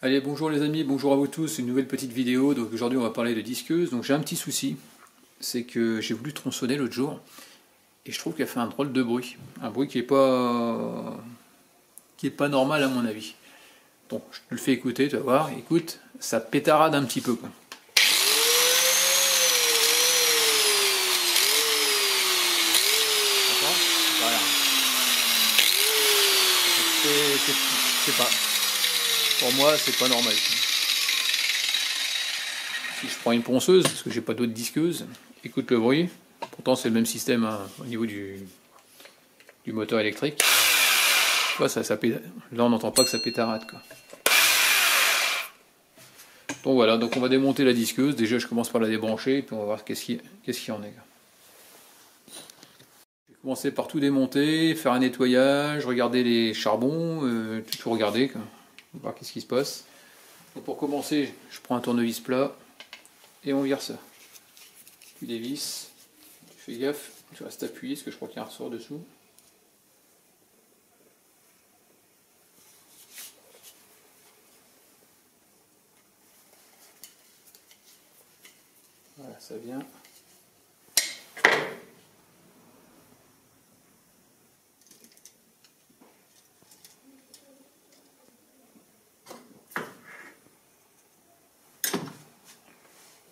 Allez, bonjour les amis, bonjour à vous tous, une nouvelle petite vidéo. Donc aujourd'hui on va parler de disqueuse. Donc j'ai un petit souci, c'est que j'ai voulu tronçonner l'autre jour et je trouve qu'elle fait un drôle de bruit. Un bruit qui est pas normal à mon avis. Donc je te le fais écouter, tu vas voir, écoute, ça pétarade un petit peu quoi. Voilà. C'est pas. Pour moi, c'est pas normal. Si je prends une ponceuse, parce que j'ai pas d'autres disqueuses, écoute le bruit. Pourtant, c'est le même système hein, au niveau du moteur électrique. Tu vois, là, on n'entend pas que ça pétarade quoi. Donc voilà, donc on va démonter la disqueuse. Déjà, je commence par la débrancher, puis on va voir qu'est-ce qu'il y en est. Je vais commencer par tout démonter, faire un nettoyage, regarder les charbons, tout regarder, quoi. On va voir qu'est-ce qui se passe. Donc pour commencer, je prends un tournevis plat et on vire ça. Tu dévisses, tu fais gaffe, tu restes appuyé parce que je crois qu'il y a un ressort dessous. Voilà, ça vient.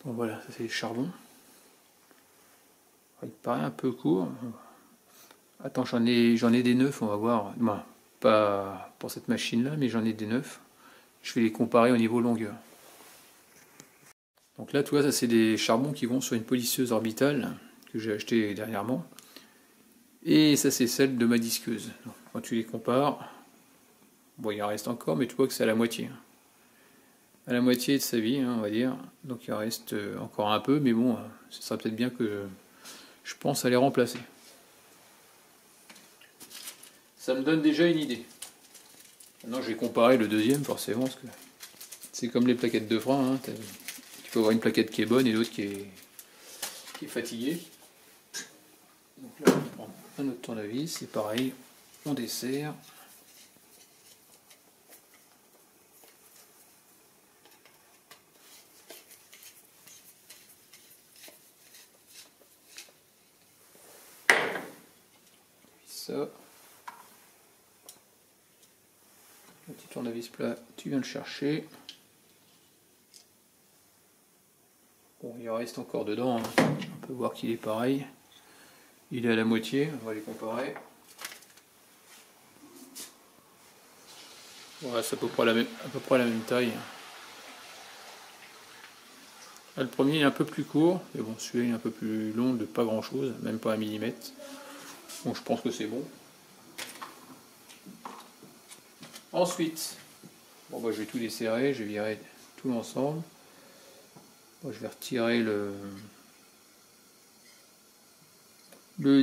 Bon voilà, ça c'est le charbon. Il paraît un peu court. Attends, j'en ai des neufs, on va voir. Bon, pas pour cette machine là, mais j'en ai des neufs. Je vais les comparer au niveau longueur. Donc là, tu vois, ça c'est des charbons qui vont sur une polisseuse orbitale que j'ai acheté dernièrement. Et ça c'est celle de ma disqueuse. Donc, quand tu les compares, bon il en reste encore, mais tu vois que c'est à la moitié. À la moitié de sa vie, hein, on va dire. Donc il en reste encore un peu, mais bon, ce sera peut-être bien que je pense à les remplacer. Ça me donne déjà une idée. Maintenant je vais comparer le deuxième forcément, parce que c'est comme les plaquettes de frein. Hein, tu peux avoir une plaquette qui est bonne et l'autre qui est fatiguée. Donc là on prend un autre tournevis, c'est pareil, on desserre. Ça. Le petit tournevis plat, tu viens le chercher. Bon, il en reste encore dedans, hein. On peut voir qu'il est pareil. Il est à la moitié, on va les comparer. Voilà, c'est à peu près la même taille. Là, le premier est un peu plus court, mais bon, celui-là est un peu plus long de pas grand chose, même pas un millimètre. Bon, je pense que c'est bon. Ensuite, bon, bah, je vais tout desserrer, je vais virer tout l'ensemble. Bon, je vais retirer le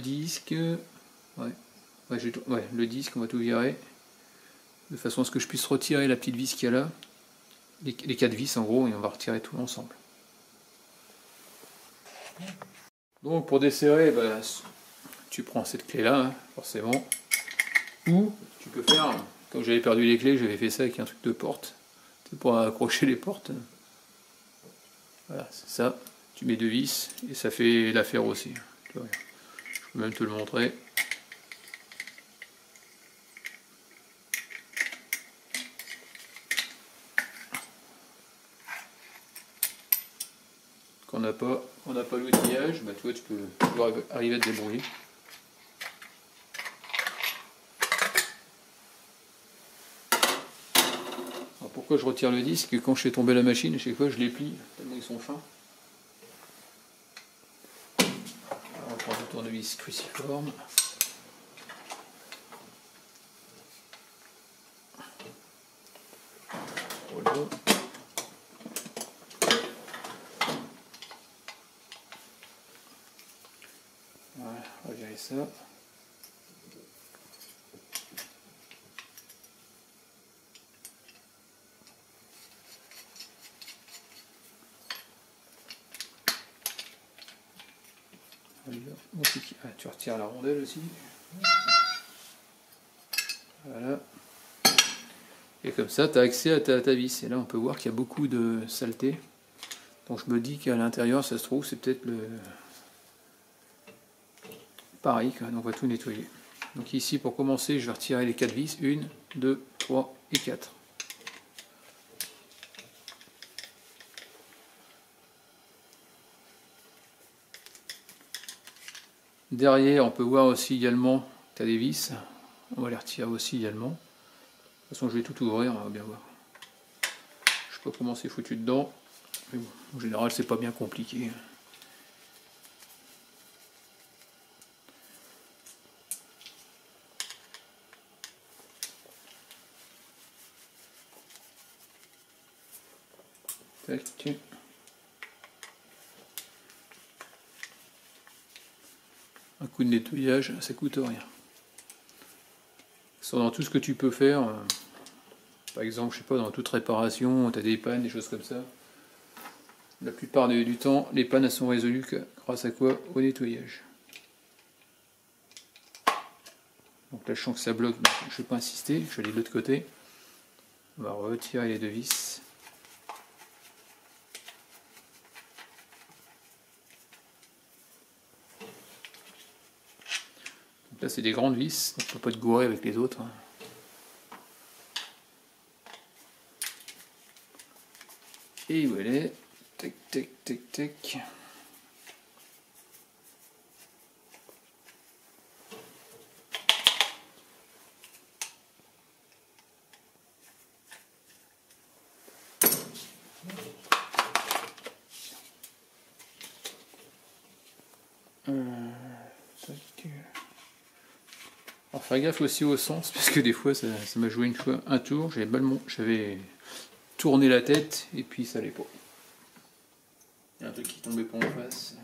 disque. Ouais, le disque, on va tout virer. De façon à ce que je puisse retirer la petite vis qu'il y a là. Les 4 vis en gros, et on va retirer tout l'ensemble. Donc pour desserrer, bah, tu prends cette clé là, hein, forcément. Ou tu peux faire, comme j'avais perdu les clés, j'avais fait ça avec un truc de porte. C'est pour accrocher les portes. Voilà, c'est ça. Tu mets 2 vis et ça fait l'affaire aussi. Je peux même te le montrer. Quand on n'a pas l'outillage, bah, tu vois, tu peux toujours arriver à te débrouiller. Alors pourquoi je retire le disque? Quand je fais tomber la machine, à chaque fois je les plie, tellement ils sont fins. Alors on prend le tournevis cruciforme. Voilà. Voilà, on va virer ça. Ah, tu retires la rondelle aussi. Voilà. Et comme ça, tu as accès à ta vis. Et là, on peut voir qu'il y a beaucoup de saleté. Donc je me dis qu'à l'intérieur, ça se trouve, c'est peut-être le... pareil, quoi. Donc on va tout nettoyer. Donc ici, pour commencer, je vais retirer les 4 vis. 1, 2, 3 et 4. Derrière, on peut voir aussi également, tu as des vis. On va les retirer aussi également. De toute façon, je vais tout ouvrir, on va bien voir. Je sais pas comment c'est foutu dedans. Mais bon, en général, c'est pas bien compliqué. Tac. Un coup de nettoyage, ça coûte rien. C'est dans tout ce que tu peux faire. Par exemple, je sais pas, dans toute réparation, tu as des pannes, des choses comme ça. La plupart du temps, les pannes elles sont résolues grâce à quoi? Au nettoyage. Donc là, je sens que ça bloque, donc je ne vais pas insister, je vais aller de l'autre côté. On va retirer les 2 vis. Donc là, c'est des grandes vis, donc on ne peut pas te gourer avec les autres. Et où elle est? Tac, tac, tac, tac. Alors faire gaffe aussi au sens, parce que des fois ça m'a joué une fois un tour, j'avais tourné la tête et puis ça allait pas. Il y a un truc qui tombait pas en face.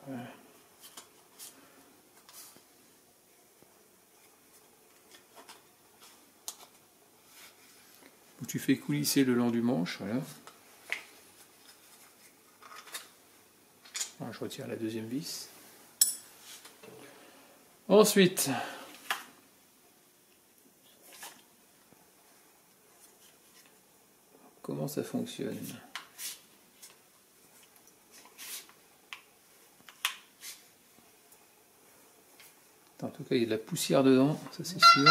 Voilà. Donc tu fais coulisser le long du manche, voilà. Alors, je retire la 2e vis. Ensuite, comment ça fonctionne? En tout cas, il y a de la poussière dedans, ça c'est sûr.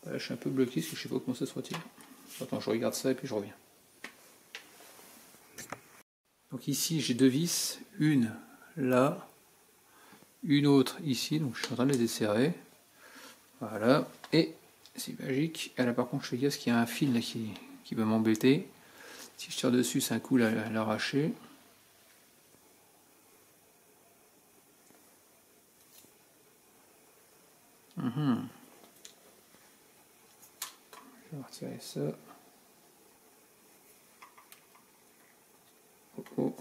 Là, je suis un peu bloqué parce que je sais pas comment ça se retire. Attends, je regarde ça et puis je reviens. Donc ici, j'ai 2 vis, une là, une autre ici, donc je suis en train de les desserrer. Voilà, et c'est magique. Et là par contre, je fais gaffe qu'il y a un fil là qui va m'embêter. Si je tire dessus, c'est un coup à l'arracher. Je vais retirer ça. Oh, oh.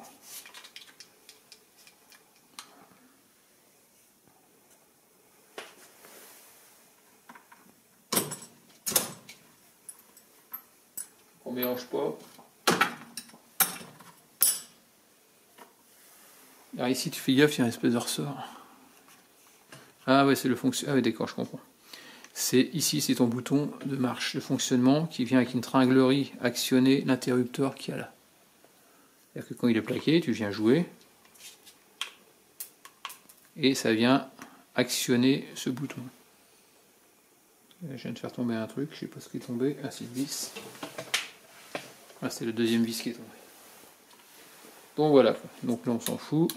On mélange pas. Alors ici, tu fais gaffe, il y a une espèce de ressort. Ah ouais, c'est le fonctionnement. Ah ouais, d'accord, je comprends. C'est ici, c'est ton bouton de marche de fonctionnement qui vient avec une tringlerie actionner l'interrupteur qu'il y a là. C'est-à-dire que quand il est plaqué, tu viens jouer et ça vient actionner ce bouton. Là, je viens de faire tomber un truc, je sais pas ce qui est tombé. Ah, c'est le vis. Ah, c'est le 2e vis qui est tombé. Donc voilà, donc là on s'en fout.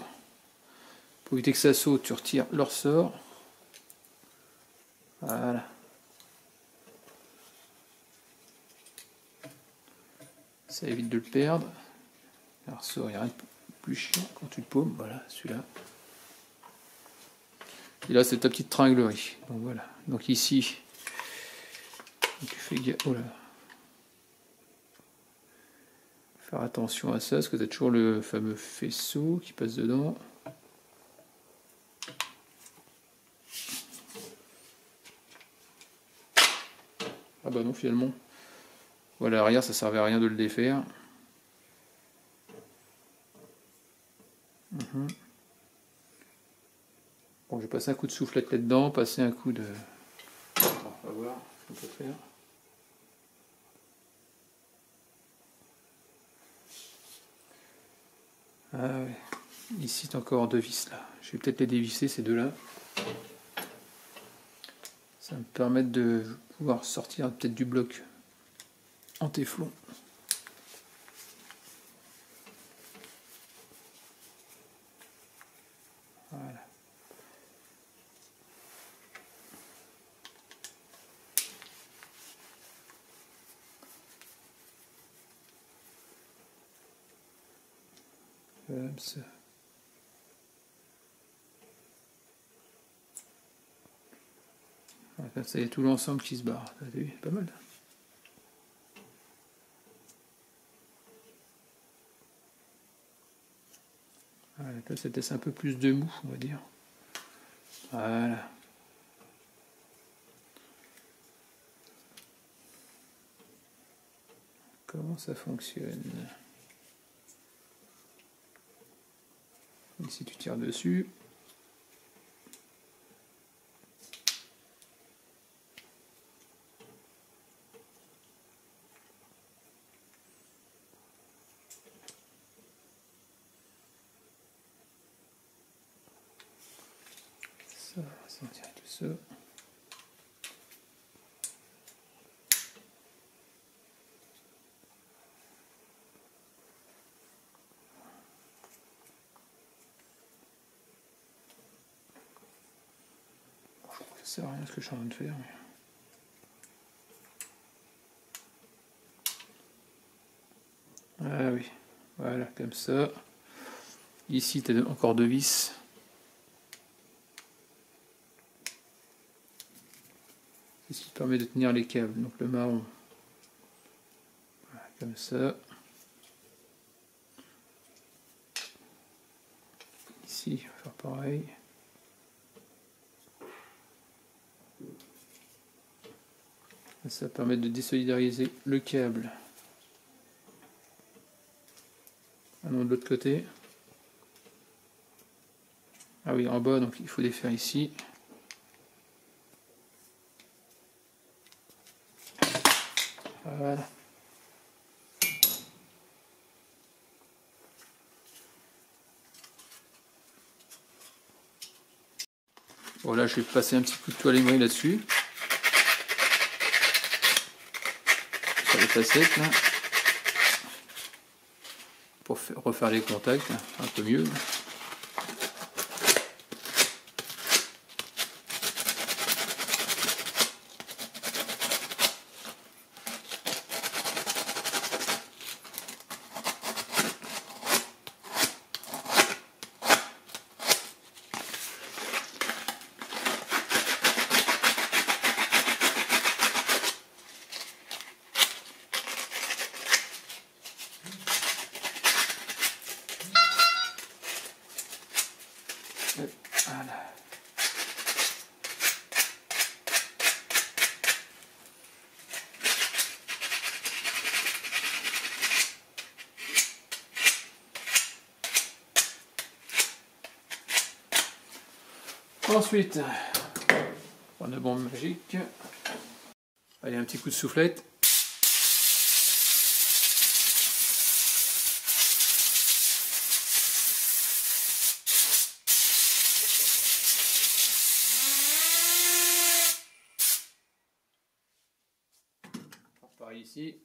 Pour éviter que ça saute, tu retires le ressort. Voilà. Ça évite de le perdre. Le ressort, il n'y a rien de plus chiant quand tu le paumes. Voilà, celui-là. Et là, c'est ta petite tringlerie. Donc voilà. Donc ici, tu fais gaffe. Oh là. Faire attention à ça, parce que tu as toujours le fameux faisceau qui passe dedans. Ah bah non, finalement, Voilà, l'arrière, ça servait à rien de le défaire. Bon, je vais passer un coup de soufflette là-dedans, passer un coup de... On va voir ce qu'on peut faire. Ah ouais. Ici, c'est encore deux vis là. Je vais peut-être les dévisser, ces deux-là. Ça va me permettre de pouvoir sortir peut-être du bloc en téflon. Voilà. Comme ça. Voilà, ça y est, tout l'ensemble qui se barre. T'as vu, pas mal. Voilà, là, ça laisse un peu plus de mou, on va dire. Voilà. Comment ça fonctionne? Ici, tu tires dessus. Ça, on tire tout ça. Ça sert à rien ce que je suis en train de faire. Ah oui, voilà, comme ça. Ici, tu as encore deux vis. C'est ce qui permet de tenir les câbles, donc le marron. Voilà, comme ça. Ici, on va faire pareil. Ça permet de désolidariser le câble. Ah non, de l'autre côté. Ah oui, en bas, donc il faut les faire ici. Voilà. Bon, là, je vais passer un petit coup de toile émaillée là-dessus. Sur les facettes, là. Pour refaire les contacts, un peu mieux. Voilà. Ensuite, on prend une bombe magique. Allez, un petit coup de soufflette. Par ici.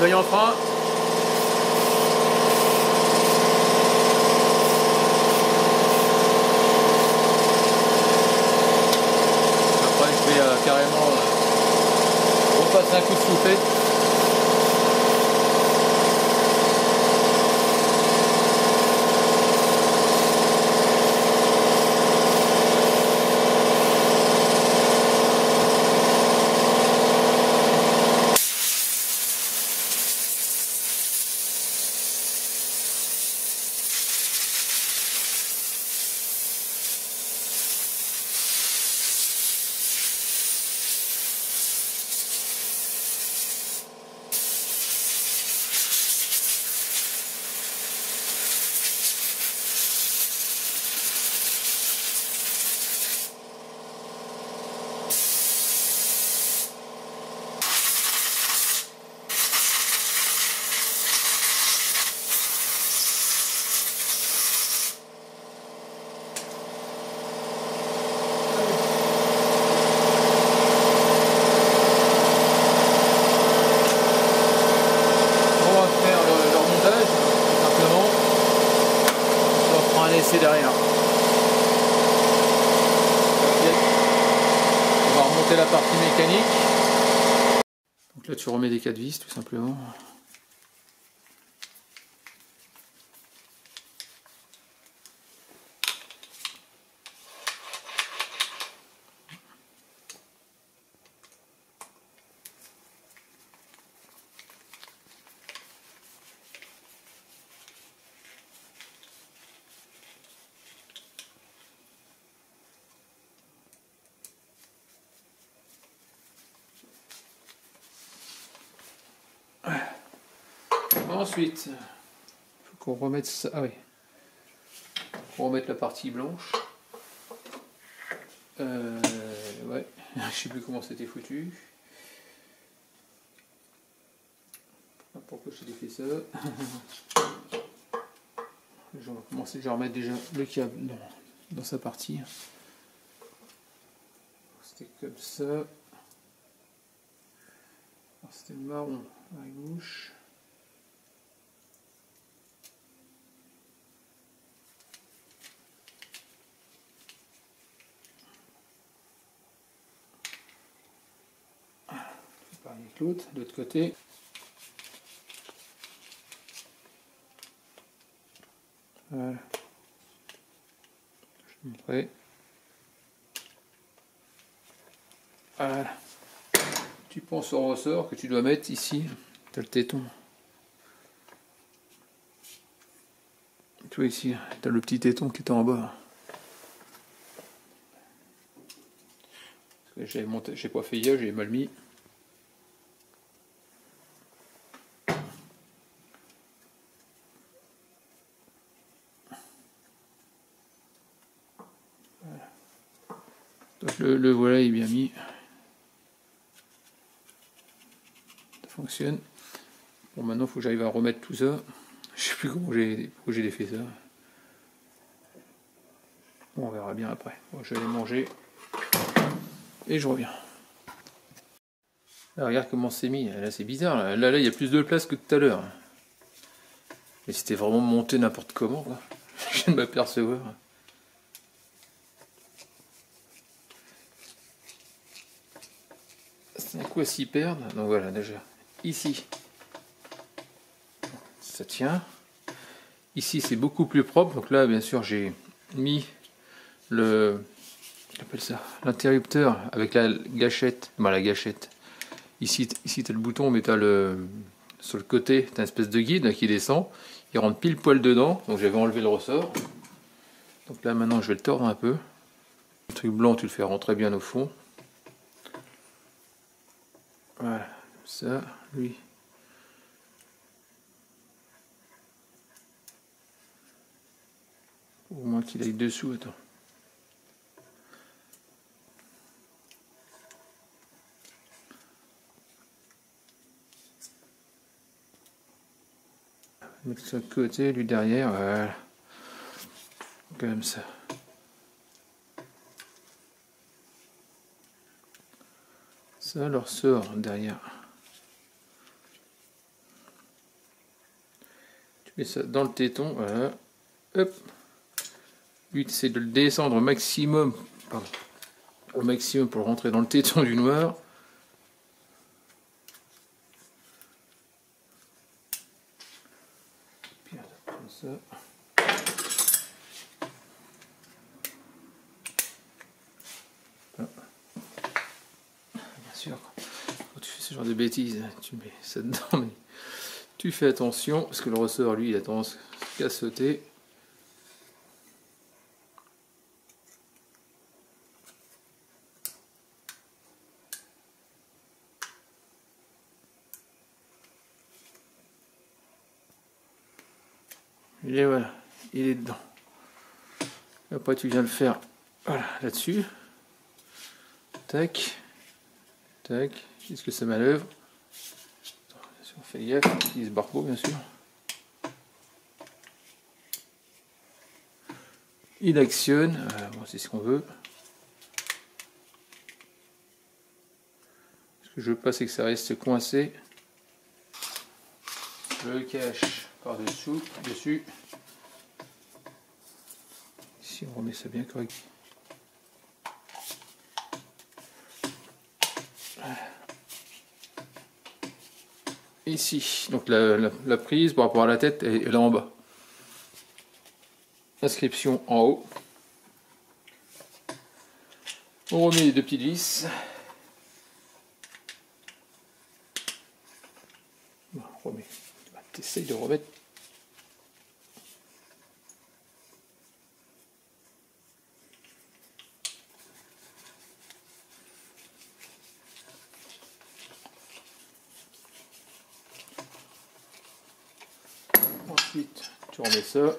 voyant frein. Après je vais carrément repasser un coup de soufflette. Laisser derrière. On va remonter la partie mécanique. Donc là tu remets des 4 vis tout simplement. Ensuite, il faut qu'on remette ça. Ah oui. Faut remettre la partie blanche. Ouais, je sais plus comment c'était foutu. Pourquoi j'ai fait ça? Je vais commencer, je vais remettre déjà le câble dans sa partie. C'était comme ça. C'était marron à gauche. Pareil avec l'autre, de l'autre côté. Voilà. Je te montrerai. Voilà. Tu penses au ressort que tu dois mettre ici. Tu as le téton. Tu vois ici, tu as le petit téton qui est en bas. J'ai pas fait hier, j'ai mal mis. Voilà. Donc le voilà, il est bien mis. Ça fonctionne. Bon, maintenant il faut que j'arrive à remettre tout ça. Je sais plus comment j'ai fait ça. Bon, on verra bien après. Bon, je vais aller manger. Et je reviens. Là, regarde comment c'est mis. Là, c'est bizarre. Là, il y a plus de place que tout à l'heure. Mais c'était vraiment monté n'importe comment, quoi. Je viens de m'apercevoir. C'est un coup à s'y perdre. Donc voilà, déjà. Ici, ça tient. Ici, c'est beaucoup plus propre. Donc là, bien sûr, j'ai mis j'appelle ça l'interrupteur avec la gâchette. Bah, la gâchette. Ici, tu as le bouton, mais tu as sur le côté, tu as une espèce de guide qui descend. Il rentre pile poil dedans. Donc j'avais enlevé le ressort. Donc là, maintenant, je vais le tordre un peu. Le truc blanc, tu le fais rentrer bien au fond. Voilà, comme ça, lui. Au moins qu'il aille dessous, attends. Mettre ça de côté, lui derrière, voilà. Comme ça. Ça leur sort derrière. mets ça dans le téton, voilà. Hop. Le but c'est de le descendre au maximum, pardon, au maximum pour rentrer dans le téton du noir. Puis comme ça. Bien sûr, quand tu fais ce genre de bêtises, tu mets ça dedans, mais tu fais attention parce que le ressort, lui, il a tendance à sauter. Et voilà, il est dedans. Après, tu viens le faire, voilà, là-dessus. Tac, tac. Est-ce que ça manœuvre? On fait gaffe, il se barre pas, bien sûr. Il actionne, bon, c'est ce qu'on veut. Ce que je veux pas, c'est que ça reste coincé. Je le cache par-dessous, dessus. Ici, on remet ça bien correct. Ici, donc la prise par rapport à la tête est là en bas. Inscription en haut. On remet les deux petites vis. On remet. T'essayes de remettre. Ensuite, tu remets ça.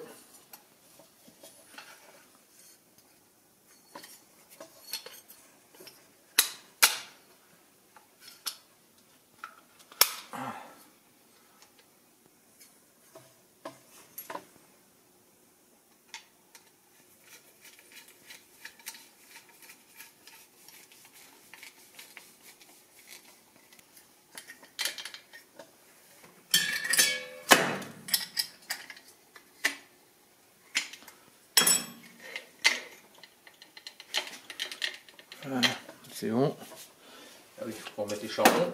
Voilà, c'est bon. Ah oui, il faut remettre les charbons.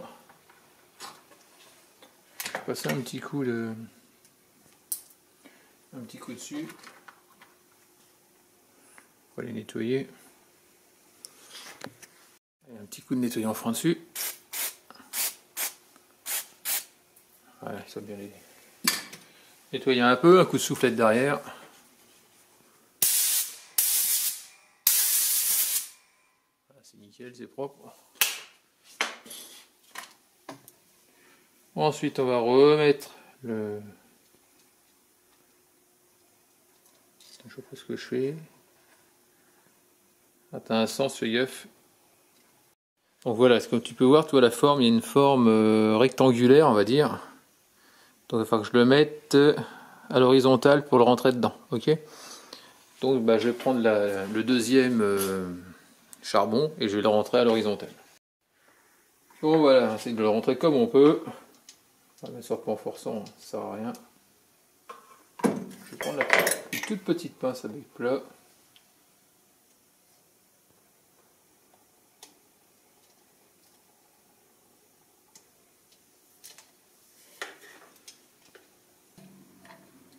Je vais passer un petit coup dessus. On va les nettoyer. Et un petit coup de nettoyant franc dessus. Voilà, ça va bien les nettoyer un peu, un coup de soufflette derrière. C'est nickel, c'est propre. Ensuite, on va remettre le... Je sais pas ce que je fais. Ah, t'as un sens, fais gaffe. Donc voilà, comme tu peux voir, tu vois la forme, il y a une forme rectangulaire, on va dire. Donc il va falloir que je le mette à l'horizontale pour le rentrer dedans, ok? Donc bah, je vais prendre le deuxième charbon et je vais le rentrer à l'horizontale. Bon voilà, on essaie de le rentrer comme on peut. Bien sûr pas en forçant, ça sert à rien. Je vais prendre une toute petite pince à bec plat.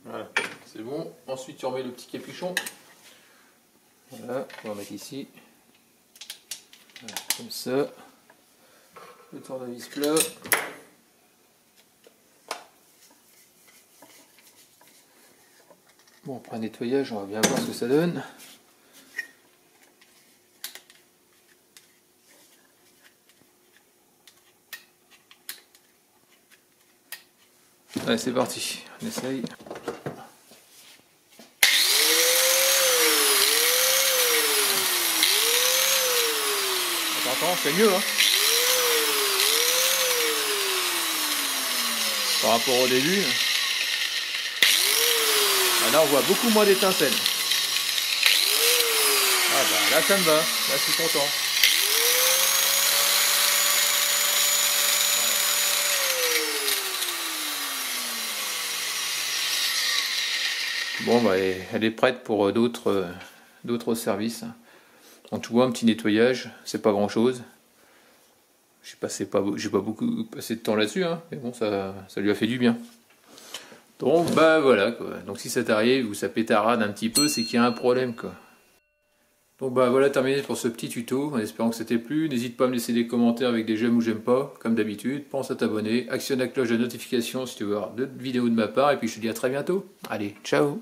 Voilà, c'est bon. Ensuite tu remets le petit capuchon. Voilà, on va mettre ici. Voilà, comme ça. Le tournevis plat. Bon, après un nettoyage, on va bien voir ce que ça donne. Allez, c'est parti, on essaye. Attends, c'est mieux, hein. Par rapport au début. Là, on voit beaucoup moins d'étincelles. Ah bah là, ça me va. Là, je suis content. Bon, bah, elle est prête pour d'autres services. Donc tu vois, un petit nettoyage, c'est pas grand chose. J'ai pas beaucoup passé de temps là-dessus, hein, mais bon, ça lui a fait du bien. Donc bah voilà quoi. Donc si ça t'arrive ou ça pétarade un petit peu, c'est qu'il y a un problème quoi. Donc bah voilà, terminé pour ce petit tuto, en espérant que ça t'ait plu. N'hésite pas à me laisser des commentaires avec des j'aime ou j'aime pas, comme d'habitude. Pense à t'abonner, actionne la cloche de notification si tu veux voir d'autres vidéos de ma part, et puis je te dis à très bientôt. Allez, ciao!